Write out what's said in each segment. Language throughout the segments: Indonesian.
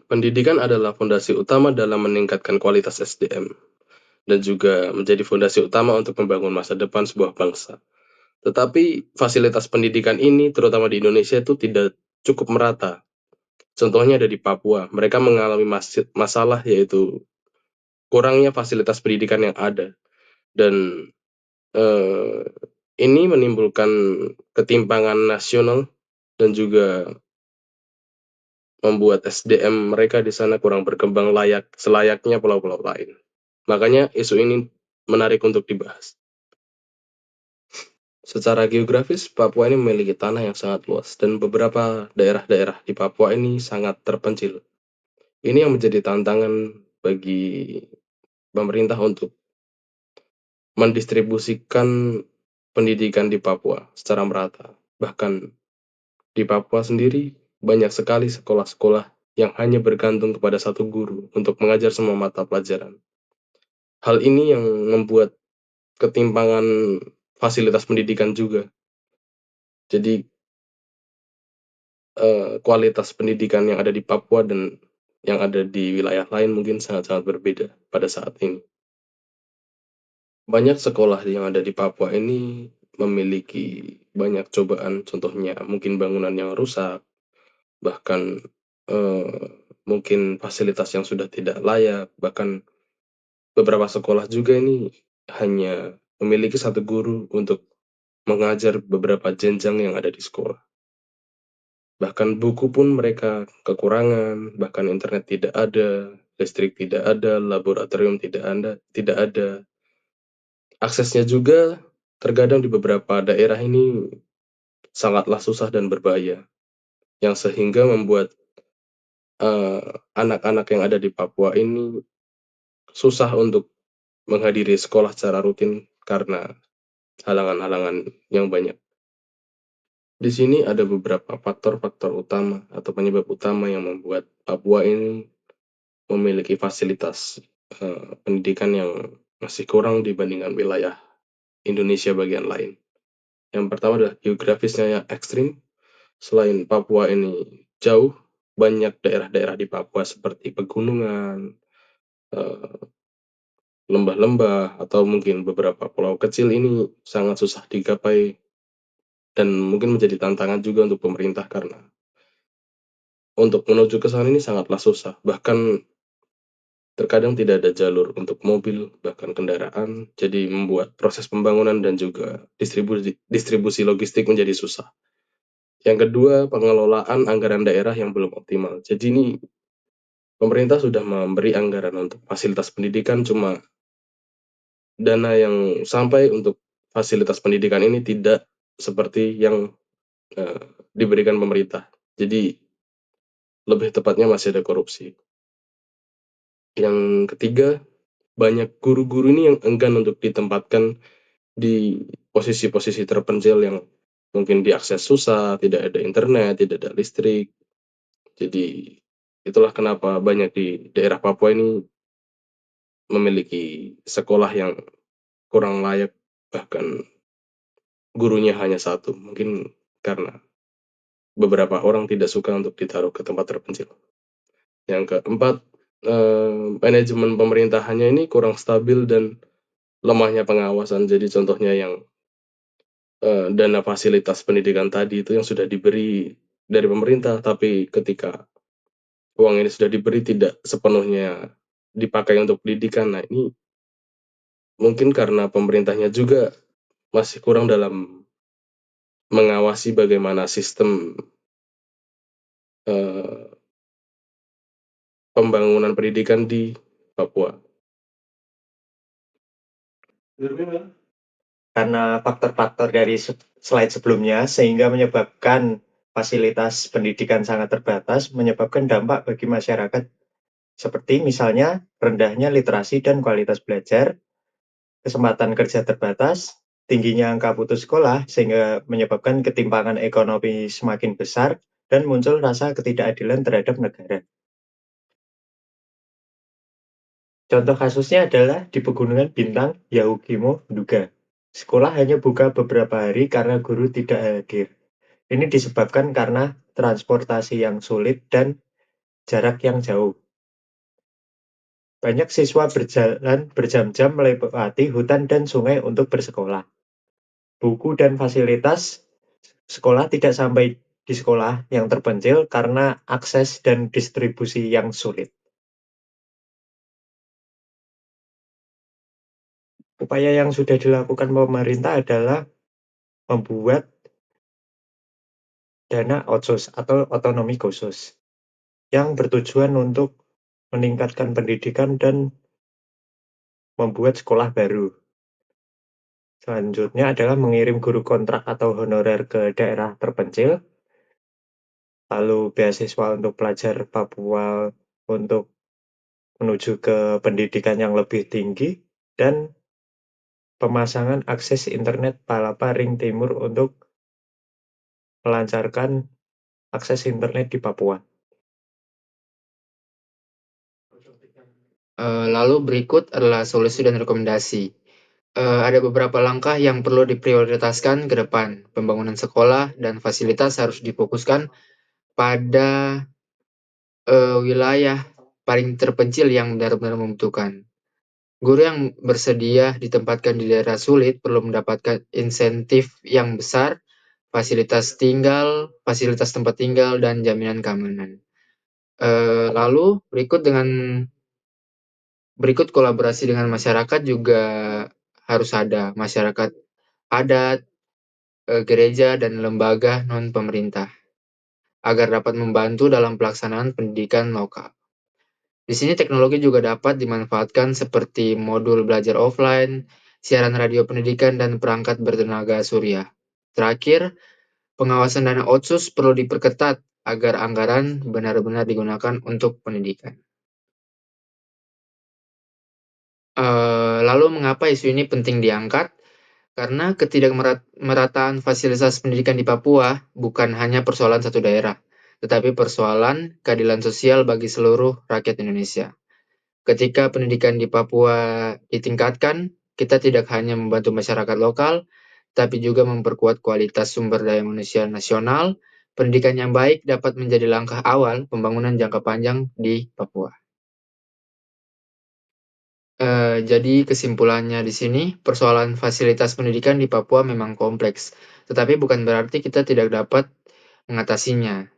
Pendidikan adalah fondasi utama dalam meningkatkan kualitas SDM dan juga menjadi fondasi utama untuk membangun masa depan sebuah bangsa. Tetapi fasilitas pendidikan ini, terutama di Indonesia, itu tidak cukup merata. Contohnya ada di Papua, mereka mengalami masalah yaitu kurangnya fasilitas pendidikan yang ada. Dan eh, ini menimbulkan ketimpangan nasional dan juga membuat SDM mereka di sana kurang berkembang selayaknya pulau-pulau lain. Makanya isu ini menarik untuk dibahas. Secara geografis, Papua ini memiliki tanah yang sangat luas dan beberapa daerah-daerah di Papua ini sangat terpencil. Ini yang menjadi tantangan bagi pemerintah untuk mendistribusikan pendidikan di Papua secara merata. Bahkan di Papua sendiri banyak sekali sekolah-sekolah yang hanya bergantung kepada satu guru untuk mengajar semua mata pelajaran. Hal ini yang membuat ketimpangan fasilitas pendidikan juga. Jadi kualitas pendidikan yang ada di Papua dan yang ada di wilayah lain mungkin sangat-sangat berbeda pada saat ini. Banyak sekolah yang ada di Papua ini memiliki banyak cobaan, contohnya mungkin bangunan yang rusak, bahkan mungkin fasilitas yang sudah tidak layak, bahkan beberapa sekolah juga ini hanya memiliki satu guru untuk mengajar beberapa jenjang yang ada di sekolah. Bahkan buku pun mereka kekurangan, bahkan internet tidak ada, listrik tidak ada, laboratorium tidak ada. Aksesnya juga terkadang di beberapa daerah ini sangatlah susah dan berbahaya, yang sehingga membuat anak-anak yang ada di Papua ini susah untuk menghadiri sekolah secara rutin karena halangan-halangan yang banyak. Di sini ada beberapa faktor-faktor utama atau penyebab utama yang membuat Papua ini memiliki fasilitas pendidikan yang masih kurang dibandingkan wilayah Indonesia bagian lain. Yang pertama adalah geografisnya yang ekstrim. Selain Papua ini jauh, banyak daerah-daerah di Papua seperti pegunungan, lembah-lembah, atau mungkin beberapa pulau kecil ini sangat susah digapai dan mungkin menjadi tantangan juga untuk pemerintah karena untuk menuju ke sana ini sangatlah susah. Bahkan terkadang tidak ada jalur untuk mobil, bahkan kendaraan, jadi membuat proses pembangunan dan juga distribusi logistik menjadi susah. Yang kedua, pengelolaan anggaran daerah yang belum optimal. Jadi ini pemerintah sudah memberi anggaran untuk fasilitas pendidikan, cuma dana yang sampai untuk fasilitas pendidikan ini tidak seperti yang diberikan pemerintah. Jadi lebih tepatnya masih ada korupsi. Yang ketiga, banyak guru-guru ini yang enggan untuk ditempatkan di posisi-posisi terpencil yang mungkin diakses susah, tidak ada internet, tidak ada listrik. Jadi itulah kenapa banyak di daerah Papua ini memiliki sekolah yang kurang layak, bahkan gurunya hanya satu. Mungkin karena beberapa orang tidak suka untuk ditaruh ke tempat terpencil. Yang keempat, manajemen pemerintahannya ini kurang stabil dan lemahnya pengawasan. Jadi contohnya yang dana fasilitas pendidikan tadi itu yang sudah diberi dari pemerintah, tapi ketika uang ini sudah diberi tidak sepenuhnya dipakai untuk pendidikan. Nah, ini mungkin karena pemerintahnya juga masih kurang dalam mengawasi bagaimana sistem eh, pembangunan pendidikan di Papua. Karena faktor-faktor dari slide sebelumnya sehingga menyebabkan fasilitas pendidikan sangat terbatas, menyebabkan dampak bagi masyarakat seperti misalnya rendahnya literasi dan kualitas belajar, kesempatan kerja terbatas, tingginya angka putus sekolah sehingga menyebabkan ketimpangan ekonomi semakin besar dan muncul rasa ketidakadilan terhadap negara. Contoh kasusnya adalah di Pegunungan Bintang, Yahukimo, Nduga. Sekolah hanya buka beberapa hari karena guru tidak hadir. Ini disebabkan karena transportasi yang sulit dan jarak yang jauh. Banyak siswa berjalan berjam-jam melewati hutan dan sungai untuk bersekolah. Buku dan fasilitas sekolah tidak sampai di sekolah yang terpencil karena akses dan distribusi yang sulit. Upaya yang sudah dilakukan pemerintah adalah membuat dana otsus atau otonomi khusus yang bertujuan untuk meningkatkan pendidikan dan membuat sekolah baru. Selanjutnya adalah mengirim guru kontrak atau honorer ke daerah terpencil, lalu beasiswa untuk pelajar Papua untuk menuju ke pendidikan yang lebih tinggi, dan pemasangan akses internet Palapa Ring Timur untuk melancarkan akses internet di Papua. Lalu berikut adalah solusi dan rekomendasi. Ada beberapa langkah yang perlu diprioritaskan ke depan. Pembangunan sekolah dan fasilitas harus difokuskan pada wilayah paling terpencil yang benar-benar membutuhkan. Guru yang bersedia ditempatkan di daerah sulit perlu mendapatkan insentif yang besar, fasilitas tempat tinggal, dan jaminan keamanan. Lalu berikut kolaborasi dengan masyarakat juga harus ada. Masyarakat adat, gereja, dan lembaga non-pemerintah agar dapat membantu dalam pelaksanaan pendidikan lokal. Di sini teknologi juga dapat dimanfaatkan seperti modul belajar offline, siaran radio pendidikan, dan perangkat bertenaga surya. Terakhir, pengawasan dana otsus perlu diperketat agar anggaran benar-benar digunakan untuk pendidikan. Lalu mengapa isu ini penting diangkat? Karena ketidakmerataan fasilitas pendidikan di Papua bukan hanya persoalan satu daerah, tetapi persoalan keadilan sosial bagi seluruh rakyat Indonesia. Ketika pendidikan di Papua ditingkatkan, kita tidak hanya membantu masyarakat lokal, tapi juga memperkuat kualitas sumber daya manusia nasional. Pendidikan yang baik dapat menjadi langkah awal pembangunan jangka panjang di Papua. Jadi kesimpulannya di sini, persoalan fasilitas pendidikan di Papua memang kompleks, tetapi bukan berarti kita tidak dapat mengatasinya.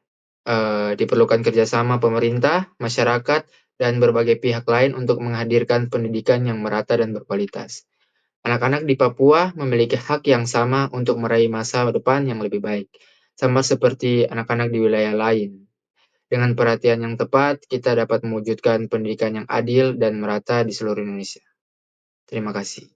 Diperlukan kerjasama pemerintah, masyarakat, dan berbagai pihak lain untuk menghadirkan pendidikan yang merata dan berkualitas. Anak-anak di Papua memiliki hak yang sama untuk meraih masa depan yang lebih baik, sama seperti anak-anak di wilayah lain. Dengan perhatian yang tepat, kita dapat mewujudkan pendidikan yang adil dan merata di seluruh Indonesia. Terima kasih.